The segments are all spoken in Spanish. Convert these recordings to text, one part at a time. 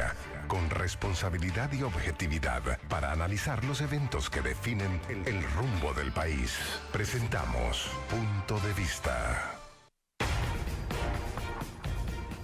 democracia, con responsabilidad y objetividad para analizar los eventos que definen el rumbo del país. Presentamos Punto de Vista.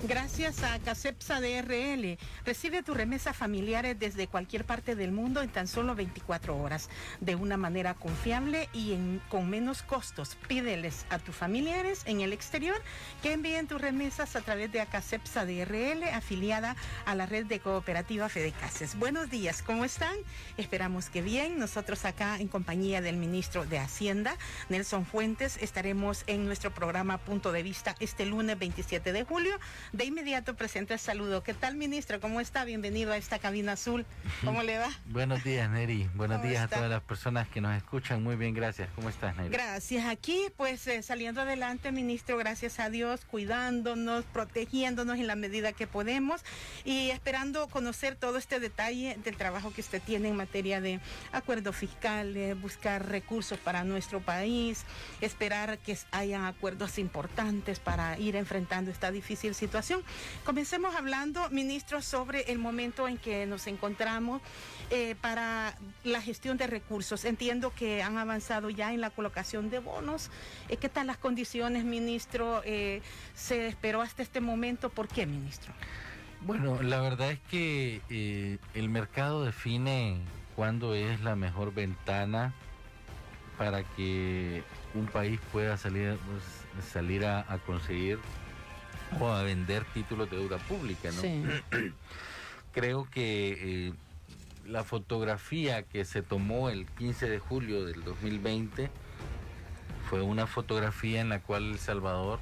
Gracias a Cacepsa DRL, recibe tus remesas familiares desde cualquier parte del mundo en tan solo 24 horas, de una manera confiable y con menos costos. Pídeles a tus familiares en el exterior que envíen tus remesas a través de Cacepsa DRL, afiliada a la red de cooperativa Fedecases. Buenos días, ¿cómo están? Esperamos que bien. Nosotros acá en compañía del ministro de Hacienda, Nelson Fuentes, estaremos en nuestro programa Punto de Vista este lunes 27 de julio. De inmediato presento el saludo. ¿Qué tal, ministro? ¿Cómo está? Bienvenido a esta cabina azul. ¿Cómo le va? Buenos días, Neri. Buenos días está? A todas las personas que nos escuchan. Muy bien, gracias. ¿Cómo estás, Neri? Gracias. Aquí, pues, saliendo adelante, ministro, gracias a Dios, cuidándonos, protegiéndonos en la medida que podemos y esperando conocer todo este detalle del trabajo que usted tiene en materia de acuerdos fiscales, buscar recursos para nuestro país, esperar que hayan acuerdos importantes para ir enfrentando esta difícil situación. Comencemos hablando, ministro, sobre el momento en que nos encontramos para la gestión de recursos. Entiendo que han avanzado ya en la colocación de bonos. ¿Qué tal las condiciones, ministro? ¿Se esperó hasta este momento? ¿Por qué, ministro? Bueno, la verdad es que el mercado define cuándo es la mejor ventana para que un país pueda salir a conseguir o a vender títulos de deuda pública, ¿no? Sí. Creo que la fotografía que se tomó el 15 de julio del 2020 fue una fotografía en la cual El Salvador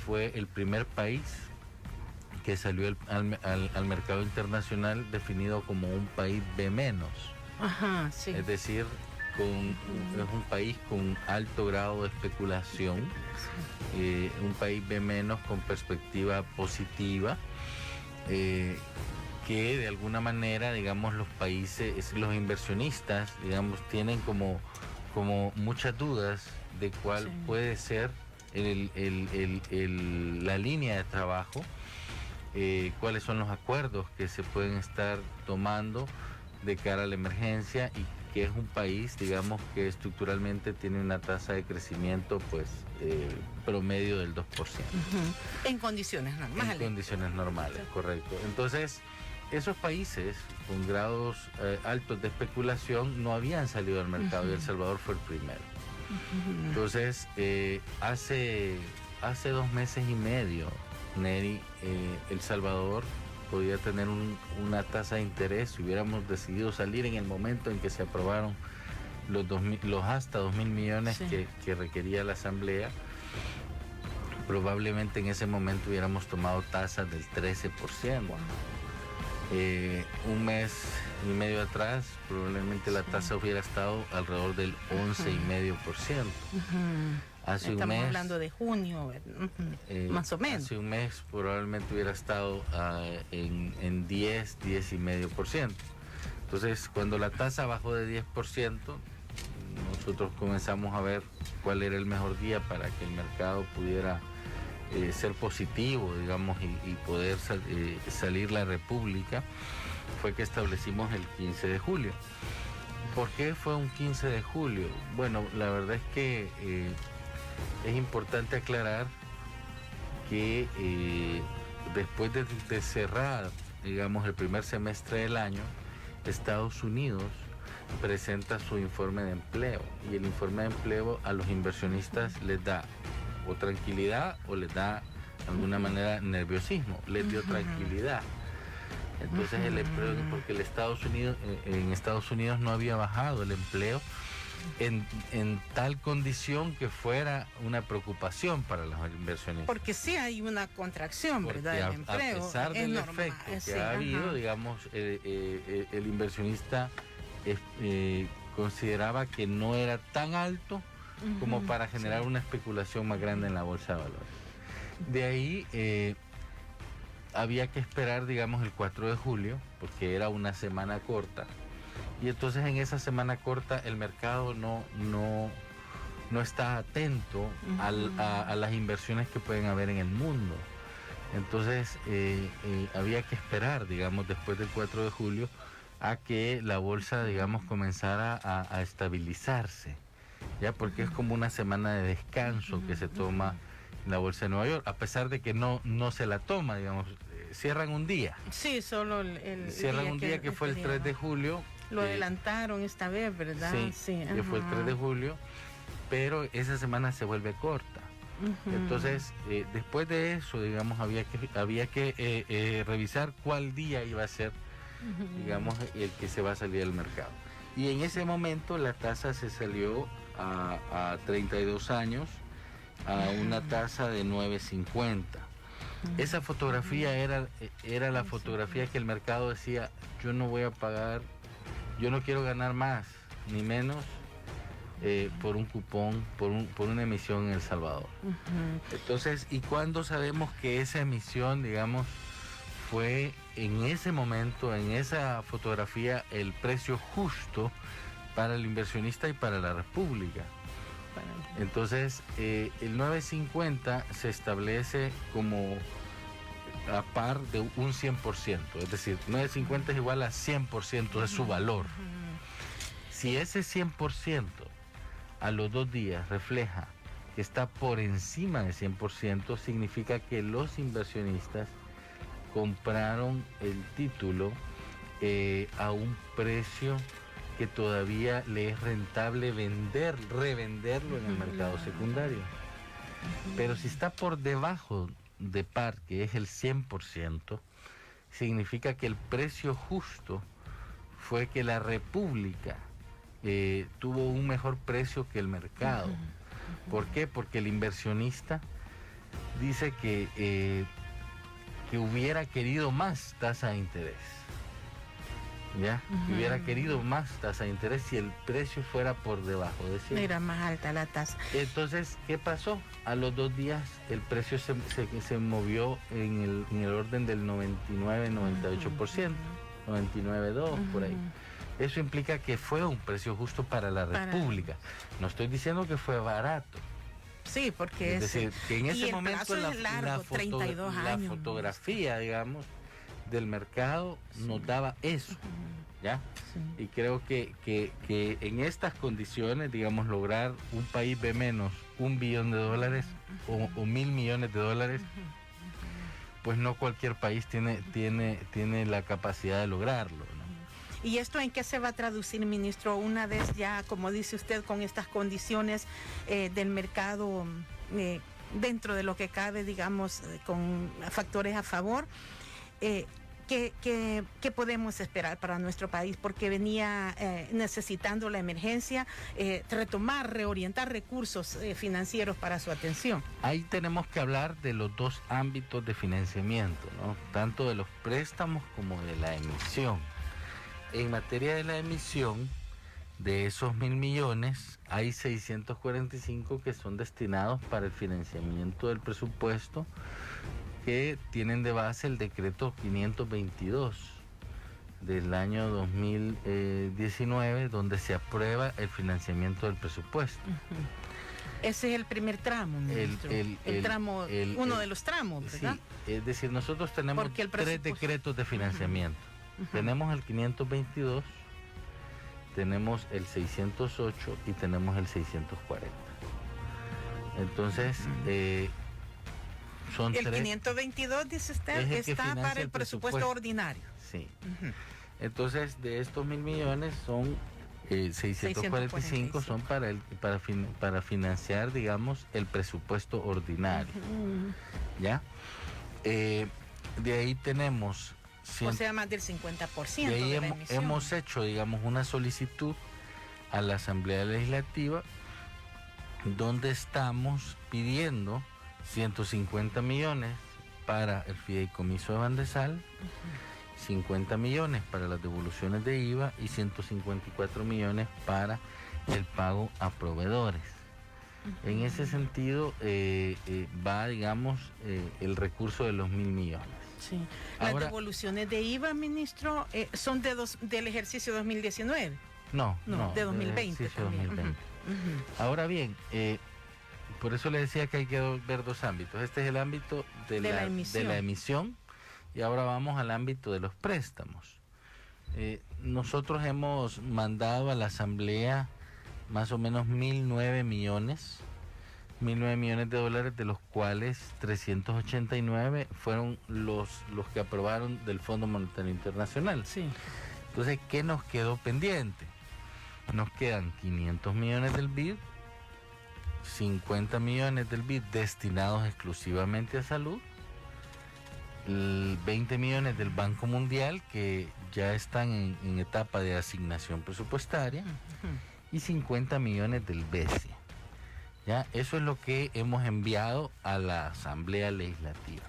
fue el primer país que salió al mercado internacional definido como un país B-. Ajá, sí. Es decir, es un país con alto grado de especulación, un país B- con perspectiva positiva, que de alguna manera, digamos, los países, los inversionistas, digamos, tienen como muchas dudas de cuál puede ser la línea de trabajo, cuáles son los acuerdos que se pueden estar tomando de cara a la emergencia, y que es un país, digamos, que estructuralmente tiene una tasa de crecimiento, pues, promedio del 2%. En condiciones normales. En condiciones normales, correcto. Entonces, esos países con grados altos de especulación no habían salido al mercado y El Salvador fue el primero. Entonces, hace 2 meses y medio, Neri, El Salvador podía tener una tasa de interés si hubiéramos decidido salir en el momento en que se aprobaron los hasta 2.000 millones que requería la Asamblea. Probablemente en ese momento hubiéramos tomado tasas del 13%. Un mes y medio atrás probablemente la tasa hubiera estado alrededor del 11,5%. Estamos hablando de junio, más o menos. Hace un mes probablemente hubiera estado en 10,5%. Entonces, cuando la tasa bajó de 10%, nosotros comenzamos a ver cuál era el mejor día para que el mercado pudiera ser positivo, digamos, y poder salir la República. Fue que establecimos el 15 de julio. ¿Por qué fue un 15 de julio? Bueno, la verdad es que es importante aclarar que después de cerrar, digamos, el primer semestre del año, Estados Unidos presenta su informe de empleo, y el informe de empleo a los inversionistas les da o tranquilidad o les da de alguna manera nerviosismo. Les dio tranquilidad. Entonces el empleo, porque en Estados Unidos no había bajado el empleo en tal condición que fuera una preocupación para los inversionistas. Porque sí hay una contracción, porque ¿verdad? El empleo. A pesar del efecto que ha habido, digamos, el inversionista consideraba que no era tan alto como para generar una especulación más grande en la bolsa de valores. De ahí había que esperar, digamos, el 4 de julio, porque era una semana corta, y entonces en esa semana corta el mercado no está atento a las inversiones que pueden haber en el mundo. Entonces había que esperar, digamos, después del 4 de julio a que la bolsa, digamos, comenzara a estabilizarse, ya, porque es como una semana de descanso que se toma en la bolsa de Nueva York, a pesar de que no se la toma, digamos, cierran un día. Sí, solo Cierran un día que fue el 3 de julio. Lo adelantaron esta vez, ¿verdad? Sí, que fue el 3 de julio, pero esa semana se vuelve corta. Entonces, después de eso, digamos, había que revisar cuál día iba a ser, digamos, el que se va a salir del mercado. Y en ese momento la tasa se salió a 32 años a una tasa de 9.50. Esa fotografía era la fotografía que el mercado decía: yo no voy a pagar, yo no quiero ganar más ni menos por un cupón, por una emisión en El Salvador. Entonces, ¿y cuándo sabemos que esa emisión, digamos, fue en ese momento, en esa fotografía, el precio justo para el inversionista y para la República? Entonces, el 9.50 se establece como a par de un 100%, es decir, 9.50 es igual a 100% de su valor. Si ese 100% a los 2 días refleja que está por encima del 100%, significa que los inversionistas compraron el título a un precio que todavía le es rentable revenderlo en el mercado secundario. Pero si está por debajo de par, que es el 100%, significa que el precio justo fue que la República tuvo un mejor precio que el mercado. ¿Por qué? Porque el inversionista dice que hubiera querido más tasa de interés. ¿Ya? Hubiera querido más tasa de interés si el precio fuera por debajo de 100. Era más alta la tasa. Entonces, ¿qué pasó? A los 2 días el precio se movió en el orden del 99-98%, 99.2% por ahí. Eso implica que fue un precio justo para la República. No estoy diciendo que fue barato. Sí, porque es decir, que en ese momento la 32 años, fotografía, digamos, del mercado nos daba eso, ¿ya? Sí. Y creo que en estas condiciones, digamos, lograr un país de menos $1 billón o $1.000 millones, pues no cualquier país tiene la capacidad de lograrlo, ¿no? ¿Y esto en qué se va a traducir, ministro? Una vez ya, como dice usted, con estas condiciones del mercado dentro de lo que cabe, digamos, con factores a favor, ¿qué podemos esperar para nuestro país? Porque venía necesitando la emergencia, reorientar recursos financieros para su atención. Ahí tenemos que hablar de los 2 ámbitos de financiamiento, ¿no? Tanto de los préstamos como de la emisión. En materia de la emisión, de esos 1.000 millones, hay 645 que son destinados para el financiamiento del presupuesto, que tienen de base el decreto 522 del año 2019, donde se aprueba el financiamiento del presupuesto. Ese es el primer tramo, ministro. Uno de los tramos, ¿verdad? Sí, es decir, nosotros tenemos 3 decretos de financiamiento. Tenemos el 522, tenemos el 608 y tenemos el 640. Entonces, son el 3. 522, dice usted, está para el presupuesto ordinario. Sí. Entonces, de estos 1.000 millones son 645 son para financiar, digamos, el presupuesto ordinario. ¿Ya? De ahí tenemos... O sea, más del 50% de ahí de la emisión. Hemos hecho, digamos, una solicitud a la Asamblea Legislativa donde estamos pidiendo 150 millones para el fideicomiso de Bandesal, 50 millones para las devoluciones de IVA y 154 millones para el pago a proveedores. En ese sentido va, digamos, el recurso de los 1.000 millones. Sí. Las devoluciones de IVA, ministro, son del ejercicio 2019. No, de 2020. Ahora bien, por eso le decía que hay que ver dos ámbitos. Este es el ámbito de la emisión y ahora vamos al ámbito de los préstamos. Nosotros hemos mandado a la Asamblea más o menos 1.009 millones de dólares, de los cuales 389 fueron los que aprobaron del Fondo Monetario Internacional. Sí. Entonces, ¿qué nos quedó pendiente? Nos quedan 500 millones del BID, 50 millones del BID destinados exclusivamente a salud, 20 millones del Banco Mundial que ya están en etapa de asignación presupuestaria y 50 millones del BESI. ¿Ya? Eso es lo que hemos enviado a la Asamblea Legislativa.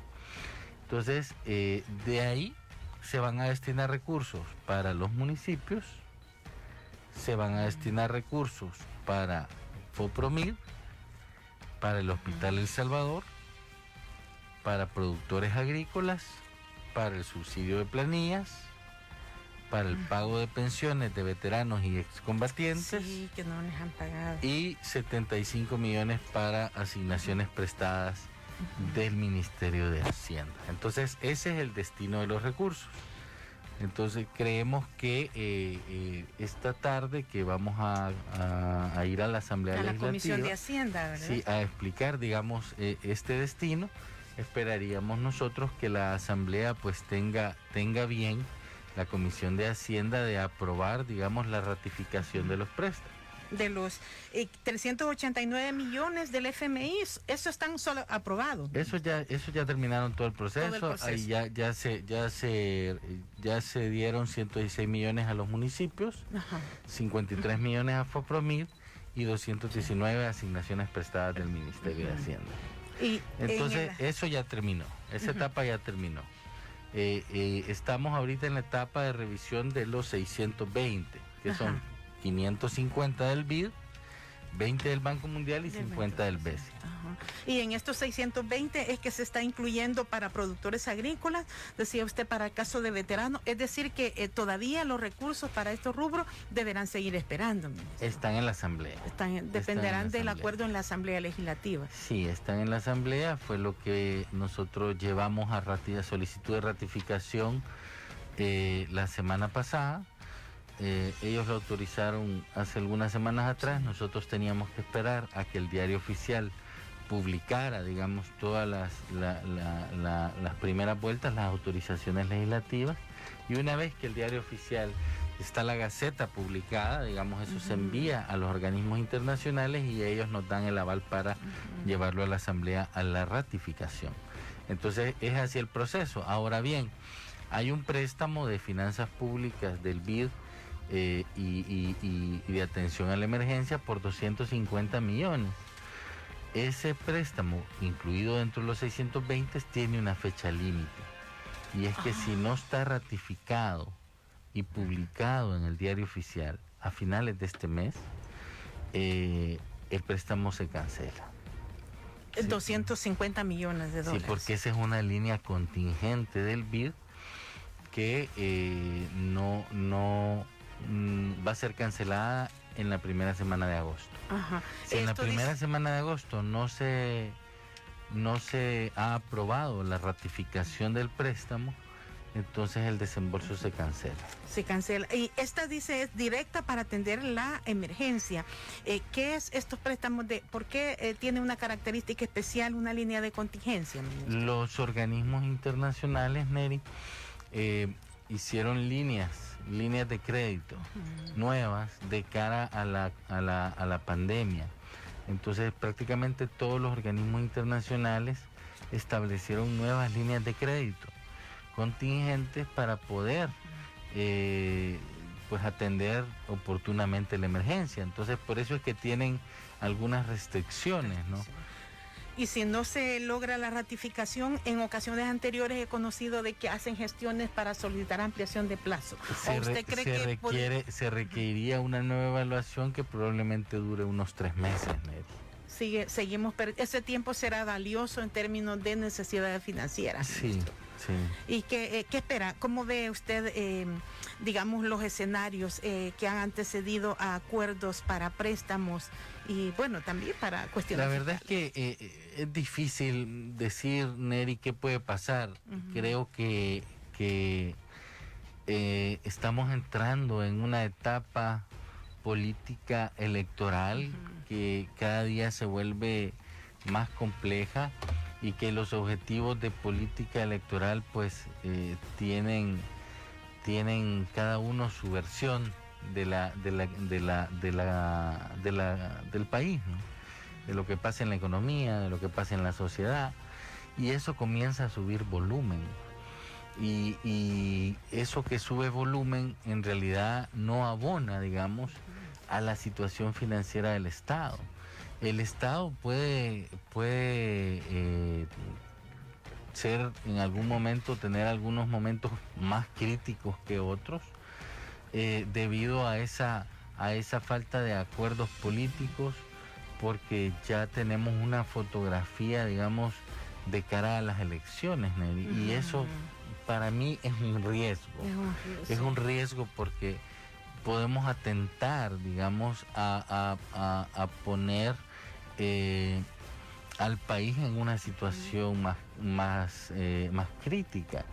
Entonces, de ahí se van a destinar recursos para los municipios, se van a destinar recursos para FOPROMID, para el Hospital El Salvador, para productores agrícolas, para el subsidio de planillas, para el pago de pensiones de veteranos y excombatientes. Sí, que no les han pagado. Y 75 millones para asignaciones prestadas del Ministerio de Hacienda. Entonces, ese es el destino de los recursos. Entonces, creemos que esta tarde que vamos a ir a la Asamblea Legislativa, la Comisión de Hacienda, ¿verdad? Sí, a explicar, digamos, este destino, esperaríamos nosotros que la Asamblea pues tenga bien la Comisión de Hacienda de aprobar, digamos, la ratificación de los préstamos. De los 389 millones del FMI, eso están solo aprobados. Eso ya terminaron todo el proceso. Ahí ya se dieron 116 millones a los municipios, 53 millones a FOPROMID y 219 asignaciones prestadas del Ministerio de Hacienda. Y entonces eso ya terminó, esa etapa ya terminó. Estamos ahorita en la etapa de revisión de los 620, que son 550 del BID, 20 del Banco Mundial y 50 del BESI. Y en estos 620 es que se está incluyendo para productores agrícolas, decía usted, para el caso de veteranos, es decir que todavía los recursos para estos rubros deberán seguir esperando. Están en la Asamblea. Dependerán del acuerdo en la Asamblea Legislativa. Sí, están en la Asamblea, fue lo que nosotros llevamos a solicitud de ratificación la semana pasada. Ellos lo autorizaron hace algunas semanas atrás. Nosotros teníamos que esperar a que el Diario Oficial publicara, digamos, todas las primeras vueltas, las autorizaciones legislativas, y una vez que el Diario Oficial está la Gaceta publicada, digamos, eso se envía a los organismos internacionales y ellos nos dan el aval para llevarlo a la Asamblea a la ratificación. Entonces es así el proceso. Ahora bien, hay un préstamo de finanzas públicas del BID y de atención a la emergencia por 250 millones. Ese préstamo, incluido dentro de los 620, tiene una fecha límite. Y es que si no está ratificado y publicado en el Diario Oficial a finales de este mes, el préstamo se cancela. 250 millones de dólares. Sí, porque esa es una línea contingente del BID que no va a ser cancelada en la primera semana de agosto. Si en la primera semana de agosto no se ha aprobado la ratificación del préstamo, entonces el desembolso se cancela. Se cancela. Y esta dice es directa para atender la emergencia. ¿Qué es estos préstamos? ¿Por qué tiene una característica especial, una línea de contingencia, ministro? Los organismos internacionales, Neri, hicieron líneas de crédito nuevas de cara a la pandemia. Entonces prácticamente todos los organismos internacionales establecieron nuevas líneas de crédito contingentes para poder pues atender oportunamente la emergencia. Entonces por eso es que tienen algunas restricciones, ¿no? Y si no se logra la ratificación, en ocasiones anteriores he conocido de que hacen gestiones para solicitar ampliación de plazo. Se requeriría una nueva evaluación que probablemente dure unos 3 meses, Neri. Ese tiempo será valioso en términos de necesidades financieras. Sí, Sí. ¿Y qué espera? ¿Cómo ve usted, digamos, los escenarios que han antecedido a acuerdos para préstamos y, bueno, también para cuestiones La verdad fiscales? es que es difícil decir, Neri, qué puede pasar. Creo que estamos entrando en una etapa política electoral que cada día se vuelve más compleja y que los objetivos de política electoral pues tienen cada uno su versión del país, ¿no? De lo que pasa en la economía, de lo que pasa en la sociedad, y eso comienza a subir volumen. Y eso que sube volumen en realidad no abona, digamos, a la situación financiera del Estado. El Estado puede ser en algún momento, tener algunos momentos más críticos que otros, debido a esa falta de acuerdos políticos, porque ya tenemos una fotografía, digamos, de cara a las elecciones, Nelly, y eso para mí es un riesgo. Es un riesgo porque podemos atentar, digamos, a poner al país en una situación más crítica.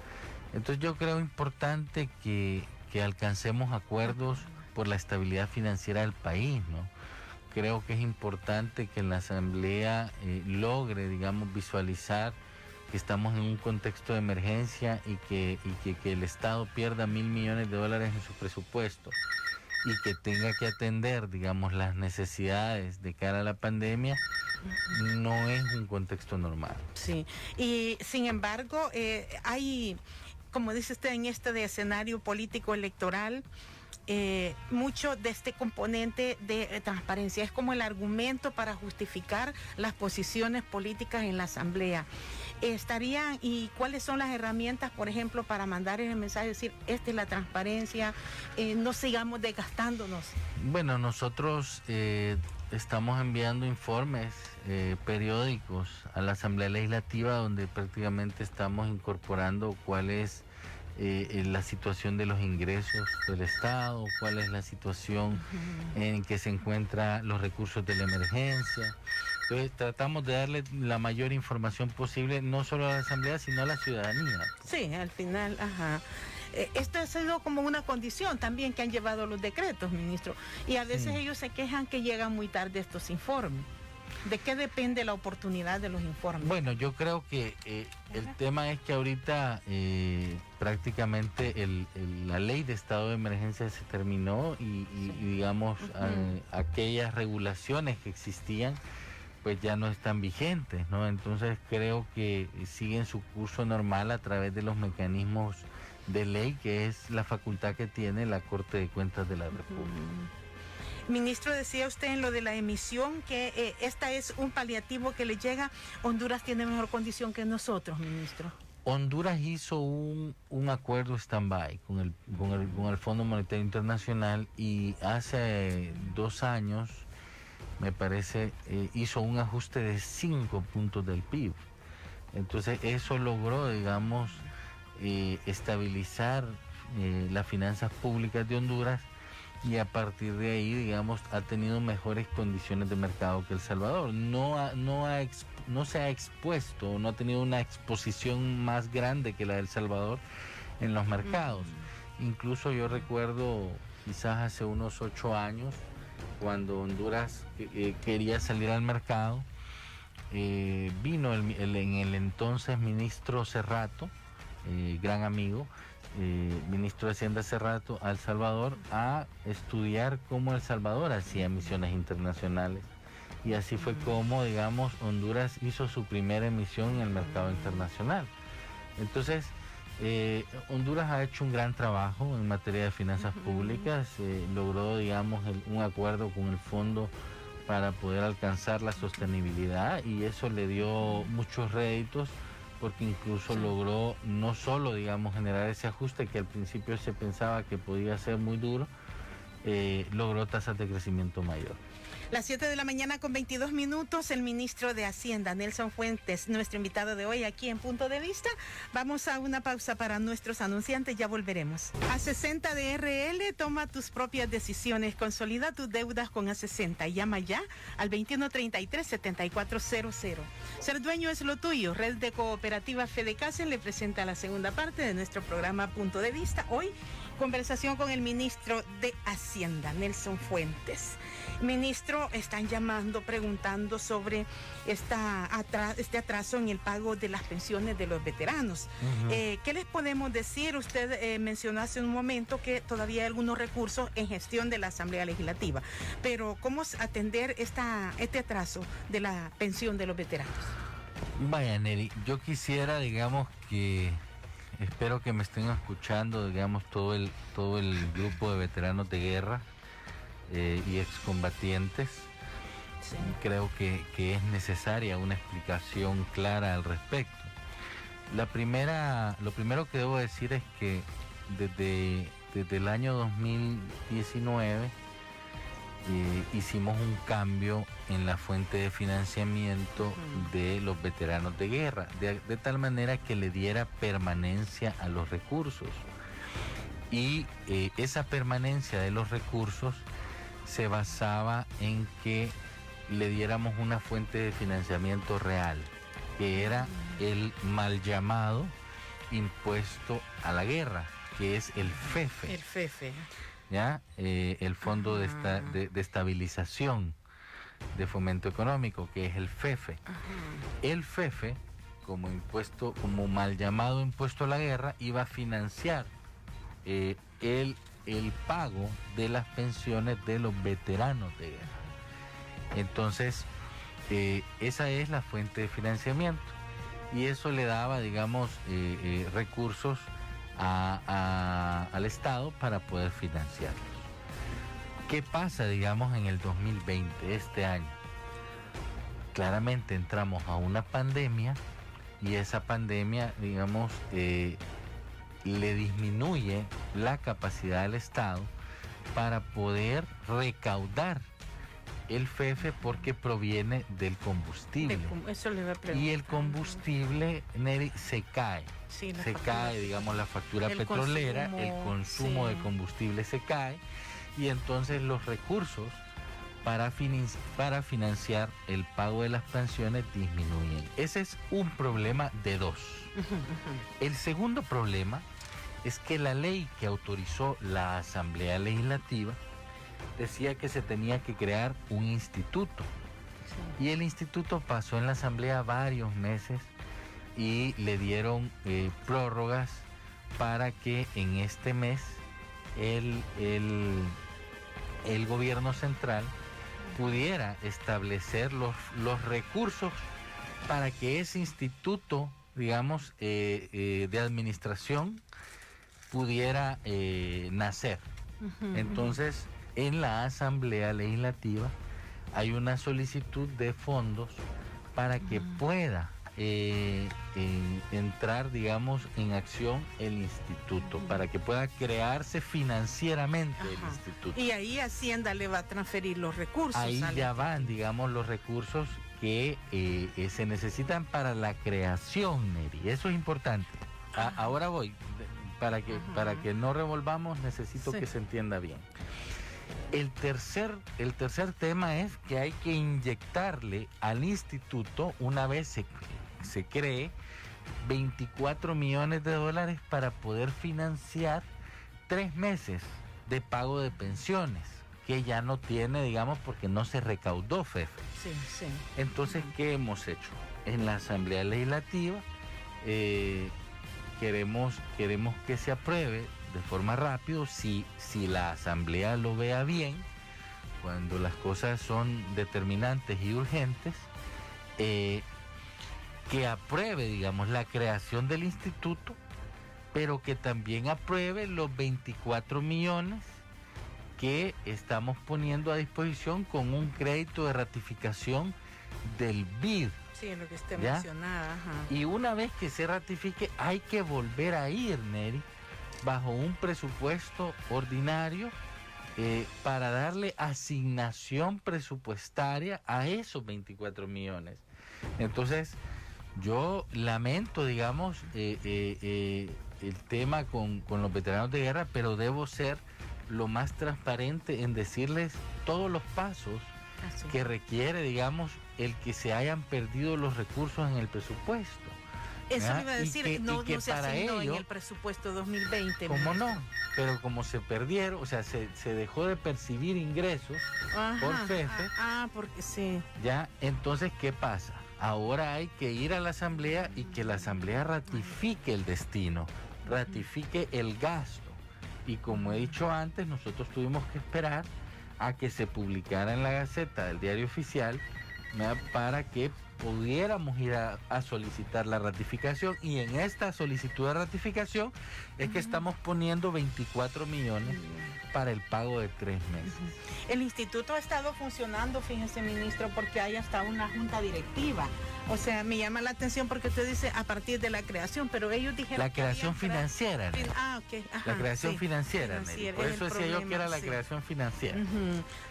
Entonces yo creo importante que alcancemos acuerdos por la estabilidad financiera del país, ¿no? Creo que es importante que la Asamblea logre, digamos, visualizar que estamos en un contexto de emergencia y que el Estado pierda $1.000 millones en su presupuesto y que tenga que atender, digamos, las necesidades de cara a la pandemia. No es un contexto normal. Sí, y sin embargo, hay, como dice usted, en este escenario político electoral, mucho de este componente de transparencia. Es como el argumento para justificar las posiciones políticas en la Asamblea. ¿Estarían y cuáles son las herramientas, por ejemplo, para mandar ese mensaje, decir, esta es la transparencia, no sigamos desgastándonos? Bueno, nosotros estamos enviando informes periódicos a la Asamblea Legislativa, donde prácticamente estamos incorporando cuál es la situación de los ingresos del Estado, cuál es la situación en que se encuentran los recursos de la emergencia. Entonces tratamos de darle la mayor información posible, no solo a la Asamblea, sino a la ciudadanía. Sí, al final, ajá. Esto ha sido como una condición también que han llevado los decretos, ministro. Y a veces ellos se quejan que llegan muy tarde estos informes. ¿De qué depende la oportunidad de los informes? Bueno, yo creo que el tema es que ahorita prácticamente la ley de estado de emergencia se terminó y digamos, aquellas regulaciones que existían pues ya no están vigentes, ¿no? Entonces creo que siguen su curso normal a través de los mecanismos de ley, que es la facultad que tiene la Corte de Cuentas de la República. Ministro, decía usted en lo de la emisión que esta es un paliativo que le llega. Honduras tiene mejor condición que nosotros, ministro. Honduras hizo un acuerdo stand-by con el Fondo Monetario Internacional y hace 2 años, me parece, hizo un ajuste de 5 puntos del PIB. Entonces eso logró, digamos, estabilizar las finanzas públicas de Honduras, y a partir de ahí, digamos, ha tenido mejores condiciones de mercado que El Salvador. No se ha expuesto, no ha tenido una exposición más grande que la de El Salvador en los mercados. Incluso yo recuerdo, quizás hace unos 8 años, cuando Honduras quería salir al mercado, vino en el entonces ministro Cerrato, gran amigo, ministro de Hacienda hace rato, a El Salvador a estudiar cómo El Salvador hacía emisiones internacionales, y así fue como, digamos, Honduras hizo su primera emisión en el mercado internacional. Entonces Honduras ha hecho un gran trabajo en materia de finanzas públicas, logró, digamos, un acuerdo con el fondo para poder alcanzar la sostenibilidad, y eso le dio muchos réditos, porque incluso logró no solo, digamos, generar ese ajuste que al principio se pensaba que podía ser muy duro, logró tasas de crecimiento mayor. Las 7 de la mañana con 22 minutos, el ministro de Hacienda, Nelson Fuentes, nuestro invitado de hoy aquí en Punto de Vista. Vamos a una pausa para nuestros anunciantes, ya volveremos. A60 de RL, toma tus propias decisiones, consolida tus deudas con A60. Llama ya al 2133-7400. Ser dueño es lo tuyo. Red de Cooperativa Fedecasen le presenta la segunda parte de nuestro programa Punto de Vista. Hoy, conversación con el ministro de Hacienda, Nelson Fuentes. Ministro, están llamando, preguntando sobre este atraso en el pago de las pensiones de los veteranos. ¿Qué les podemos decir? Usted mencionó hace un momento que todavía hay algunos recursos en gestión de la Asamblea Legislativa, pero ¿cómo atender este atraso de la pensión de los veteranos? Vaya, Neri, yo quisiera, digamos, espero que me estén escuchando, digamos, todo el grupo de veteranos de guerra y excombatientes. Sí. Creo que es necesaria una explicación clara al respecto. Lo primero que debo decir es que desde el año 2019 hicimos un cambio en la fuente de financiamiento de los veteranos de guerra, de tal manera que le diera permanencia a los recursos. Y esa permanencia de los recursos se basaba en que le diéramos una fuente de financiamiento real, que era el mal llamado impuesto a la guerra, que es el FEFE. El FEFE. ¿Ya? El Fondo de Estabilización de Fomento Económico, que es el FEFE. El FEFE, como mal llamado impuesto a la guerra, iba a financiar el pago de las pensiones de los veteranos de guerra. Entonces, esa es la fuente de financiamiento, y eso le daba, digamos, recursos al Estado para poder financiarlos. ¿Qué pasa, digamos, en el 2020, este año? Claramente entramos a una pandemia, y esa pandemia, digamos, le disminuye la capacidad del Estado para poder recaudar el FEFE, porque proviene del combustible. Eso le voy a preguntar. Y el combustible, Neri, se cae. Sí, cae, digamos, la factura petrolera, el consumo de combustible se cae, y entonces los recursos para financiar el pago de las pensiones disminuyen. Ese es un problema de dos. El segundo problema es que la ley que autorizó la Asamblea Legislativa decía que se tenía que crear un instituto. Sí. Y el instituto pasó en la Asamblea varios meses y le dieron prórrogas para que en este mes el gobierno central pudiera establecer los recursos para que ese instituto, digamos, de administración pudiera nacer. Entonces, en la Asamblea Legislativa hay una solicitud de fondos para que pueda entrar, digamos, en acción el instituto, para que pueda crearse financieramente el instituto. Y ahí Hacienda le va a transferir los recursos. Ahí ya van, digamos, los recursos que se necesitan para la creación, Neri. Eso es importante. Ahora voy, para que no revolvamos, necesito que se entienda bien. El tercer tema es que hay que inyectarle al instituto, una vez se cree, 24 millones de dólares para poder financiar 3 meses de pago de pensiones, que ya no tiene, digamos, porque no se recaudó FEFE. Sí. Entonces, ¿qué hemos hecho? En la Asamblea Legislativa queremos que se apruebe de forma rápida, si la Asamblea lo vea bien, cuando las cosas son determinantes y urgentes, que apruebe, digamos, la creación del instituto, pero que también apruebe los 24 millones que estamos poniendo a disposición con un crédito de ratificación del BID. Sí, lo que usted mencionaba. Y una vez que se ratifique, hay que volver a ir, Neri, bajo un presupuesto ordinario para darle asignación presupuestaria a esos 24 millones. Entonces, yo lamento, digamos, el tema con los veteranos de guerra, pero debo ser lo más transparente en decirles todos los pasos que requiere, digamos, el que se hayan perdido los recursos en el presupuesto. Eso me iba a decir, y no se para asignó ello, en el presupuesto 2020. ¿cómo no? Pero como se perdieron, o sea, se dejó de percibir ingresos por FEFE. Porque sí. Ya, entonces, ¿qué pasa? Ahora hay que ir a la asamblea y que la asamblea ratifique el destino, ratifique el gasto. Y como he dicho antes, nosotros tuvimos que esperar a que se publicara en la Gaceta del Diario Oficial, ¿verdad?, para que pudiéramos ir a solicitar la ratificación, y en esta solicitud de ratificación es que estamos poniendo 24 millones para el pago de 3 meses. El instituto ha estado funcionando, fíjese, ministro, porque hay hasta una junta directiva. O sea, me llama la atención porque usted dice a partir de la creación, pero ellos dijeron la creación financiera. Ok. Ajá, la creación financiera, Nelly. Por eso decía yo que era la creación financiera.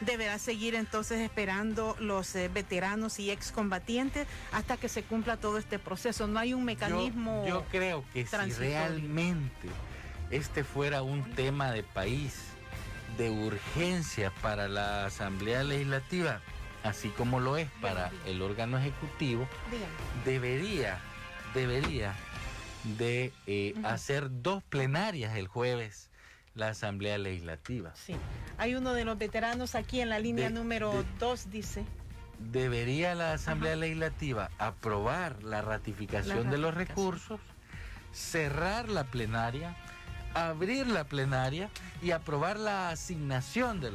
Deberá seguir entonces esperando los veteranos y excombatientes hasta que se cumpla todo este proceso. No hay un mecanismo. Yo creo que si realmente este fuera un tema de país, de urgencia para la Asamblea Legislativa, así como lo es para el órgano ejecutivo, debería de hacer 2 plenarias el jueves la Asamblea Legislativa. Sí, hay uno de los veteranos aquí en la línea número 2, dice. Debería la Asamblea Legislativa aprobar la ratificación de los recursos, cerrar la plenaria, abrir la plenaria y aprobar la asignación de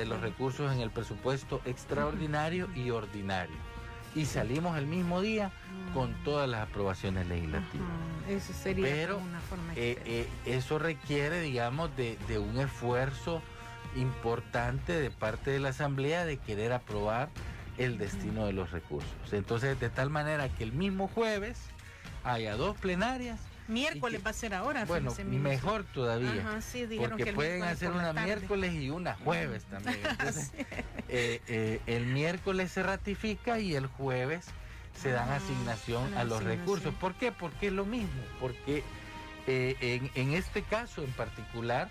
los recursos en el presupuesto extraordinario y ordinario. Y salimos el mismo día con todas las aprobaciones legislativas. Eso sería. Pero una forma eso requiere, digamos, de un esfuerzo importante de parte de la Asamblea de querer aprobar el destino de los recursos. Entonces, de tal manera que el mismo jueves haya 2 plenarias. Miércoles va a ser ahora. Bueno, mejor todavía. Porque que pueden hacer una miércoles y una jueves también. Entonces, el miércoles se ratifica y el jueves se dan asignación a los recursos. ¿Por qué? Porque es lo mismo. Porque en este caso en particular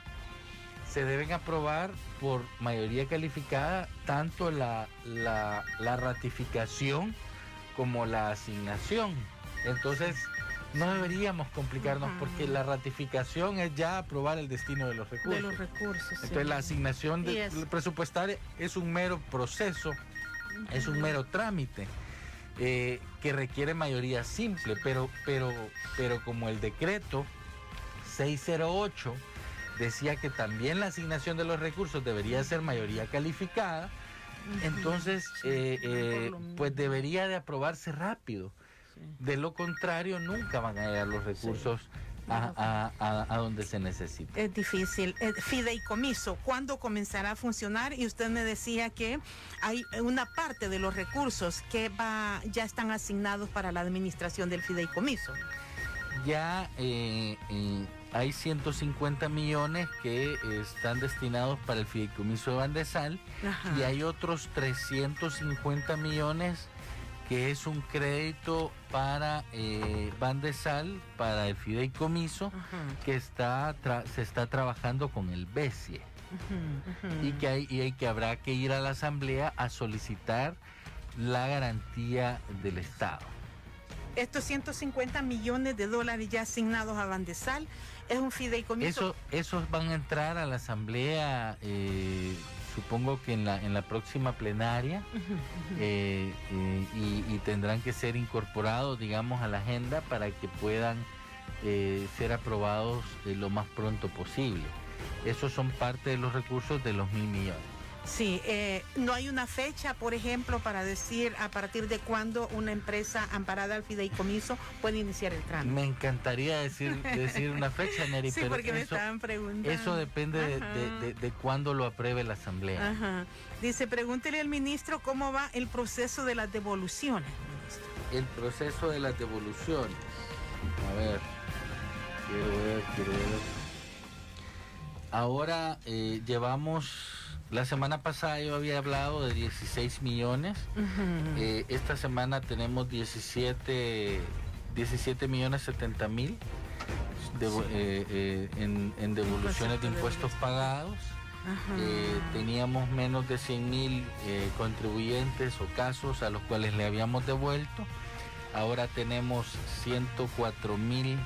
se deben aprobar por mayoría calificada tanto la ratificación como la asignación. Entonces, no deberíamos complicarnos porque la ratificación es ya aprobar el destino de los recursos. Entonces, la asignación presupuestaria es un mero proceso, es un mero trámite que requiere mayoría simple, pero como el decreto 608 decía que también la asignación de los recursos debería ser mayoría calificada, entonces pues debería de aprobarse rápido. De lo contrario, nunca van a llegar los recursos a donde se necesita. Es difícil. Fideicomiso, ¿cuándo comenzará a funcionar? Y usted me decía que hay una parte de los recursos que ya están asignados para la administración del fideicomiso. Ya hay 150 millones que están destinados para el fideicomiso de Bandesal. Y hay otros 350 millones que es un crédito para Bandesal, para el fideicomiso, que se está trabajando con el BESIE. Y que habrá que ir a la Asamblea a solicitar la garantía del Estado. Estos 150 millones de dólares ya asignados a Bandesal es un fideicomiso. Esos van a entrar a la Asamblea, supongo que en la próxima plenaria, y tendrán que ser incorporados, digamos, a la agenda para que puedan ser aprobados lo más pronto posible. Esos son parte de los recursos de los 1.000 millones. Sí, no hay una fecha, por ejemplo, para decir a partir de cuándo una empresa amparada al fideicomiso puede iniciar el trámite. Me encantaría decir una fecha, Neri, sí, pero porque me estaban preguntando. Eso depende de cuándo lo apruebe la Asamblea. Dice, pregúntele al ministro cómo va el proceso de las devoluciones, ministro. El proceso de las devoluciones. A ver, quiero ver. Ahora llevamos, la semana pasada yo había hablado de 16 millones, esta semana tenemos 17 millones 70 mil en devoluciones de impuestos pagados. Teníamos menos de 100 mil contribuyentes o casos a los cuales le habíamos devuelto. Ahora tenemos 104 mil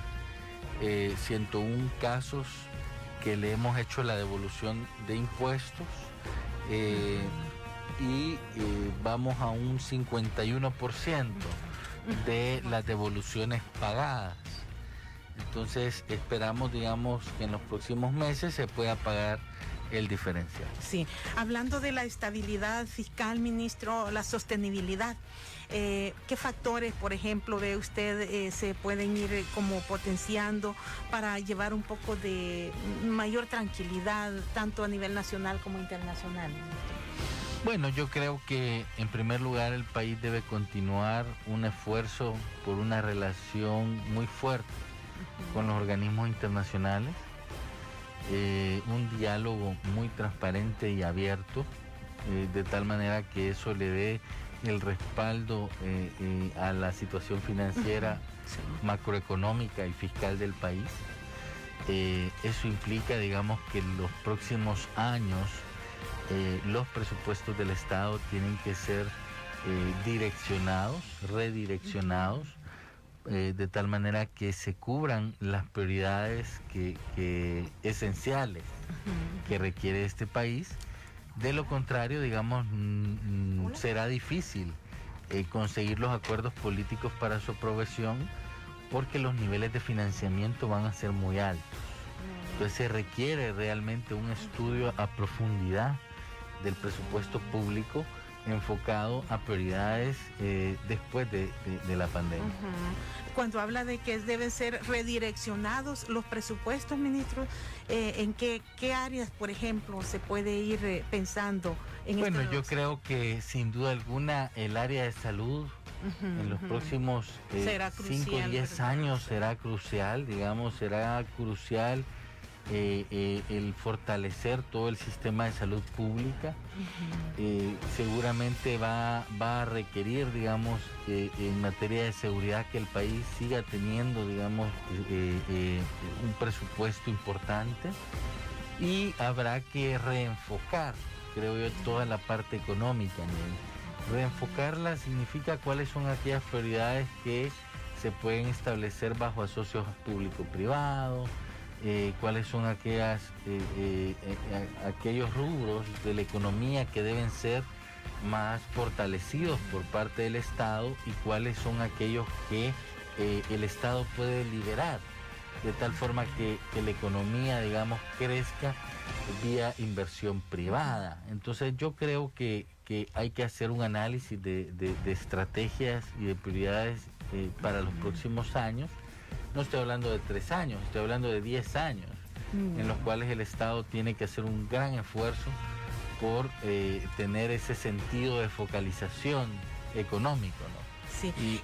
101 casos que le hemos hecho la devolución de impuestos y vamos a un 51% de las devoluciones pagadas. Entonces esperamos, digamos, que en los próximos meses se pueda pagar el diferencial. Sí, hablando de la estabilidad fiscal, ministro, la sostenibilidad, ¿qué factores, por ejemplo, ve usted se pueden ir como potenciando para llevar un poco de mayor tranquilidad, tanto a nivel nacional como internacional? Bueno, yo creo que en primer lugar el país debe continuar un esfuerzo por una relación muy fuerte con los organismos internacionales, un diálogo muy transparente y abierto, de tal manera que eso le dé el respaldo a la situación financiera, macroeconómica y fiscal del país. Eso implica, digamos, que en los próximos años los presupuestos del Estado tienen que ser redireccionados, de tal manera que se cubran las prioridades esenciales que requiere este país. De lo contrario, digamos, será difícil conseguir los acuerdos políticos para su aprobación, porque los niveles de financiamiento van a ser muy altos. Entonces se requiere realmente un estudio a profundidad del presupuesto público enfocado a prioridades después de la pandemia. Cuando habla de que deben ser redireccionados los presupuestos, ministro, ¿en qué áreas, por ejemplo, se puede ir pensando en Bueno, yo creo que sin duda alguna el área de salud en los próximos 5 o 10 años será crucial, digamos, el fortalecer todo el sistema de salud pública. Seguramente va a requerir, digamos, en materia de seguridad, que el país siga teniendo, digamos, un presupuesto importante, y habrá que reenfocar, creo yo, toda la parte económica. Reenfocarla significa cuáles son aquellas prioridades que se pueden establecer bajo asocios público-privados, cuáles son aquellos rubros de la economía que deben ser más fortalecidos por parte del Estado, y cuáles son aquellos que el Estado puede liberar, de tal forma que la economía, digamos, crezca vía inversión privada. Entonces yo creo que hay que hacer un análisis de estrategias y de prioridades para los próximos años. No estoy hablando de 3 años, estoy hablando de 10 años, en los cuales el Estado tiene que hacer un gran esfuerzo por tener ese sentido de focalización económico, ¿no? Sí.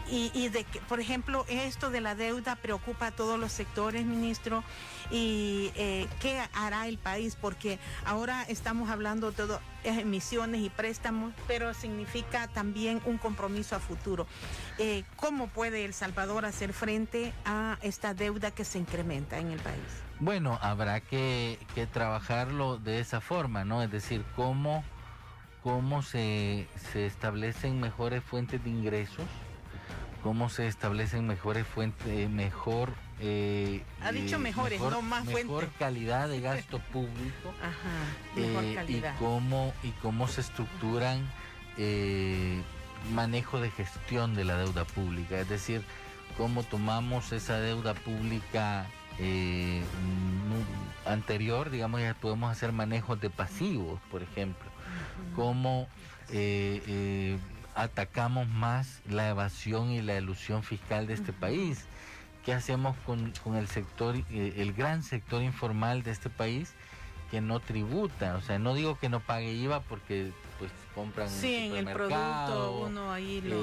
Y de que, por ejemplo, esto de la deuda preocupa a todos los sectores, ministro, y ¿qué hará el país? Porque ahora estamos hablando de todo emisiones y préstamos, pero significa también un compromiso a futuro. ¿Cómo puede El Salvador hacer frente a esta deuda que se incrementa en el país? Bueno, habrá que trabajarlo de esa forma, ¿no? Es decir, cómo se establecen mejores fuentes de ingresos, cómo se establecen mejores fuentes, mejor calidad de gasto público. Mejor calidad. Y cómo se estructuran manejo de gestión de la deuda pública, es decir, cómo tomamos esa deuda pública anterior, digamos, ya podemos hacer manejos de pasivos, por ejemplo, cómo atacamos más la evasión y la elusión fiscal de este país. ¿Qué hacemos con el sector, el gran sector informal de este país, que no tributa, o sea, no digo que no pague IVA porque pues compran sí, en el el producto uno ahí lo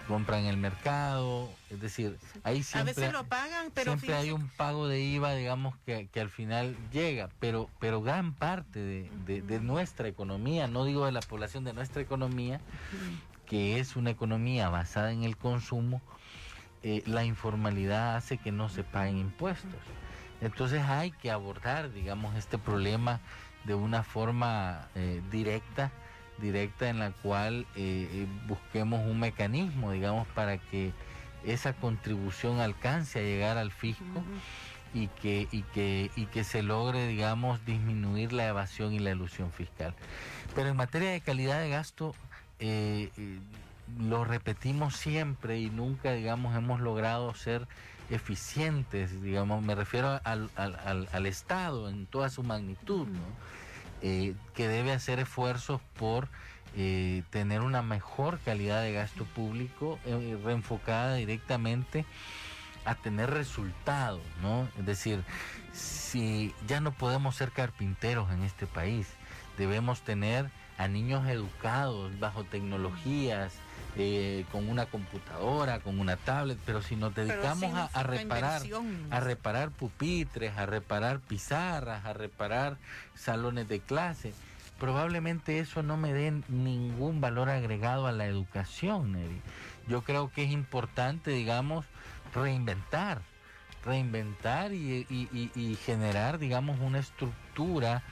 compran en el mercado, es decir, ahí siempre a veces lo pagan, pero siempre hay un pago de IVA, digamos, que al final llega, pero gran parte de nuestra economía, no digo de la población, de nuestra economía, que es una economía basada en el consumo, la informalidad hace que no se paguen impuestos. Entonces hay que abordar, digamos, este problema de una forma directa en la cual busquemos un mecanismo, digamos, para que esa contribución alcance a llegar al fisco y que se logre, digamos, disminuir la evasión y la elusión fiscal. Pero en materia de calidad de gasto, lo repetimos siempre y nunca, digamos, hemos logrado ser eficientes, digamos, me refiero al Estado en toda su magnitud, ¿no? Que debe hacer esfuerzos por tener una mejor calidad de gasto público reenfocada directamente a tener resultados, ¿no? Es decir, si ya no podemos ser carpinteros en este país, debemos tener a niños educados bajo tecnologías, con una computadora, con una tablet, pero si nos dedicamos a reparar pupitres, a reparar pizarras, a reparar salones de clase, probablemente eso no me dé ningún valor agregado a la educación, Neri. Yo creo que es importante, digamos, reinventar y generar, digamos, una estructura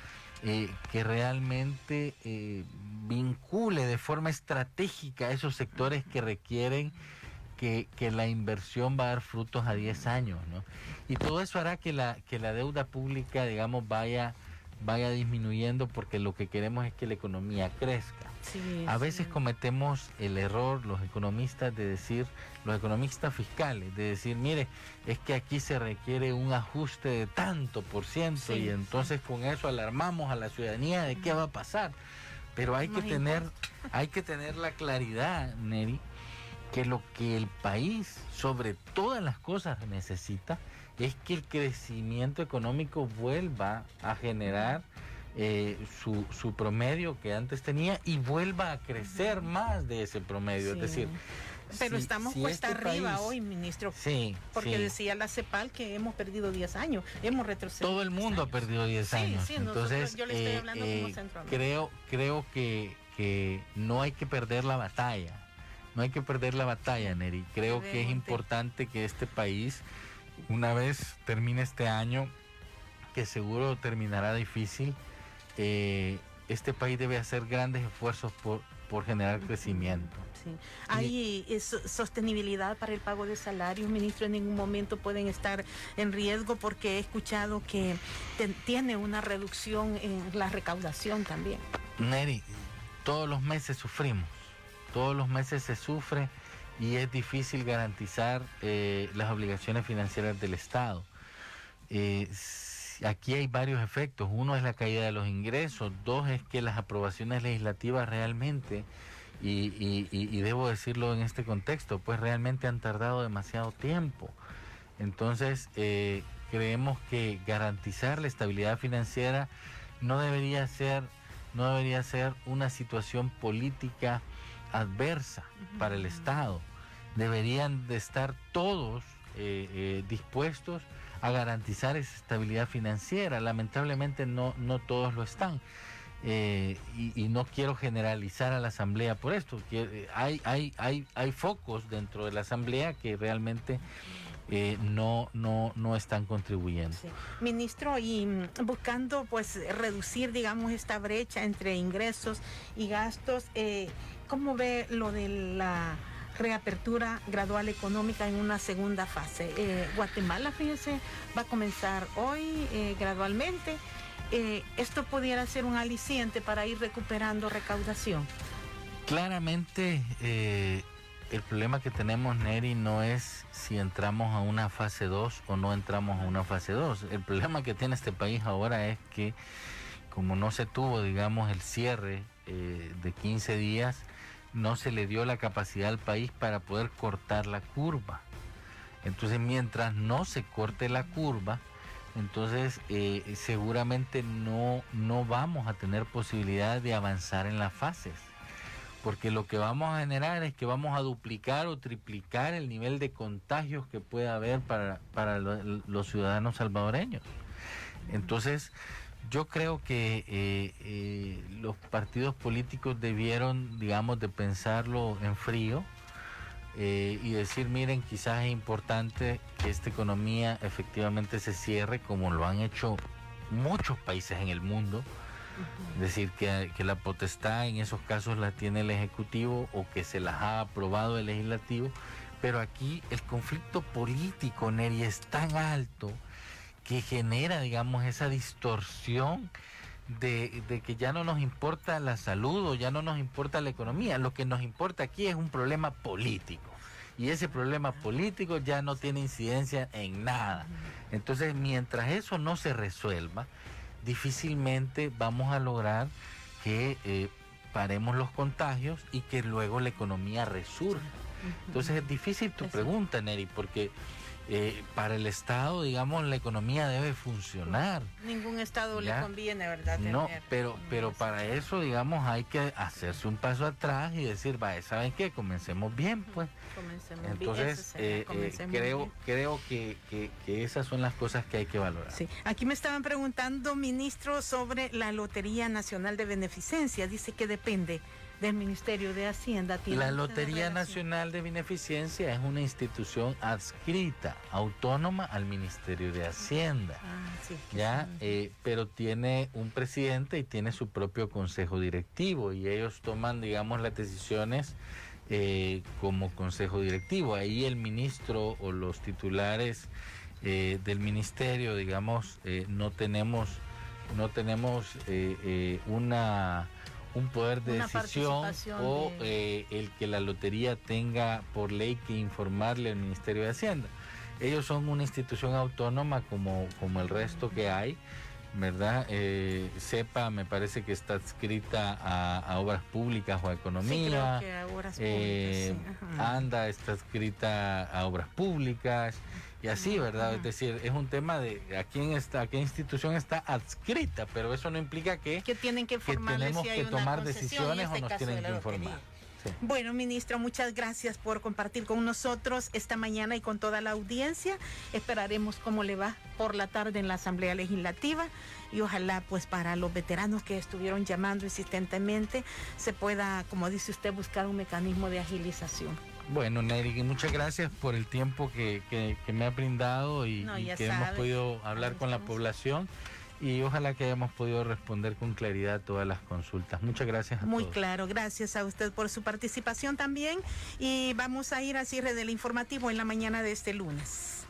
que realmente vincule de forma estratégica a esos sectores que requieren que la inversión va a dar frutos a 10 años, ¿no? Y todo eso hará que la deuda pública, digamos, vaya disminuyendo, porque lo que queremos es que la economía crezca. Sí, a veces cometemos el error, los economistas fiscales, de decir, mire, es que aquí se requiere un ajuste de tanto por ciento, y entonces con eso alarmamos a la ciudadanía de qué va a pasar. Pero hay que tener la claridad, Neri, que lo que el país sobre todas las cosas necesita es que el crecimiento económico vuelva a generar su promedio que antes tenía y vuelva a crecer más de ese promedio. Es decir, pero estamos cuesta arriba país, hoy, ministro, porque decía la CEPAL que hemos perdido 10 años, hemos retrocedido. Todo el mundo ha perdido 10 años. Entonces, yo le estoy hablando como Centroamérica. Creo que no hay que perder la batalla. No hay que perder la batalla, Neri. Creo que es importante que este país, una vez termine este año, que seguro terminará difícil, este país debe hacer grandes esfuerzos por generar crecimiento. Sí. ¿Hay sostenibilidad para el pago de salarios, ministro? ¿En ningún momento pueden estar en riesgo? Porque he escuchado que tiene una reducción en la recaudación también. Neri, todos los meses sufrimos, todos los meses se sufre y es difícil garantizar las obligaciones financieras del Estado. Aquí hay varios efectos. Uno es la caída de los ingresos. Dos es que las aprobaciones legislativas realmente, y debo decirlo en este contexto, pues realmente han tardado demasiado tiempo. Entonces, creemos que garantizar la estabilidad financiera no debería ser una situación política adversa para el Estado. Deberían de estar todos dispuestos a garantizar esa estabilidad financiera. Lamentablemente no todos lo están. Y no quiero generalizar a la Asamblea por esto. Hay focos dentro de la Asamblea que realmente no están contribuyendo. Sí. Ministro, y buscando pues reducir, digamos, esta brecha entre ingresos y gastos, ¿cómo ve lo de la reapertura gradual económica en una segunda fase? Guatemala, fíjese, va a comenzar hoy gradualmente. ¿Esto pudiera ser un aliciente para ir recuperando recaudación? Claramente, el problema que tenemos, Neri, no es si entramos a una fase 2 o no entramos a una fase 2. El problema que tiene este país ahora es que, como no se tuvo, digamos, el cierre de 15 días, no se le dio la capacidad al país para poder cortar la curva. Entonces, mientras no se corte la curva, entonces seguramente no vamos a tener posibilidad de avanzar en las fases, porque lo que vamos a generar es que vamos a duplicar o triplicar el nivel de contagios que pueda haber para los ciudadanos salvadoreños. Entonces, yo creo que los partidos políticos debieron, digamos, de pensarlo en frío y decir, miren, quizás es importante que esta economía efectivamente se cierre como lo han hecho muchos países en el mundo. Es decir, que la potestad en esos casos la tiene el Ejecutivo o que se las ha aprobado el Legislativo, pero aquí el conflicto político, Neri, es tan alto que genera, digamos, esa distorsión de que ya no nos importa la salud o ya no nos importa la economía. Lo que nos importa aquí es un problema político y ese problema político ya no tiene incidencia en nada. Entonces, mientras eso no se resuelva, difícilmente vamos a lograr que paremos los contagios y que luego la economía resurja. Entonces es difícil tu pregunta, Neri, porque para el Estado, digamos, la economía debe funcionar. Ningún Estado le conviene, ¿verdad? No, pero para eso, digamos, hay que hacerse un paso atrás y decir, vaya, ¿saben qué? Comencemos bien, pues. Entonces, creo que esas son las cosas que hay que valorar. Sí. Aquí me estaban preguntando, ministro, sobre la Lotería Nacional de Beneficencia. Dice que depende del Ministerio de Hacienda. La Lotería Nacional de Beneficencia es una institución adscrita, autónoma al Ministerio de Hacienda. Pero tiene un presidente y tiene su propio consejo directivo y ellos toman, digamos, las decisiones como consejo directivo. Ahí el ministro o los titulares del ministerio, digamos, no tenemos un poder de decisión o el que la lotería tenga por ley que informarle al Ministerio de Hacienda. Ellos son una institución autónoma como el resto que hay, ¿verdad? CEPA me parece que está adscrita a obras públicas o a economía. Sí, creo que a obras públicas, ANDA está adscrita a obras públicas y así, ¿verdad? Es decir, es un tema de a qué institución está adscrita, pero eso no implica que tienen que tenemos que tomar decisiones o nos tienen que informar. Sí. Bueno, ministro, muchas gracias por compartir con nosotros esta mañana y con toda la audiencia. Esperaremos cómo le va por la tarde en la Asamblea Legislativa y ojalá pues para los veteranos que estuvieron llamando insistentemente se pueda, como dice usted, buscar un mecanismo de agilización. Bueno, Neri, muchas gracias por el tiempo que me ha brindado y que hemos podido hablar con la población. Y ojalá que hayamos podido responder con claridad todas las consultas. Muchas gracias a todos. Muy claro, gracias a usted por su participación también. Y vamos a ir al cierre del informativo en la mañana de este lunes.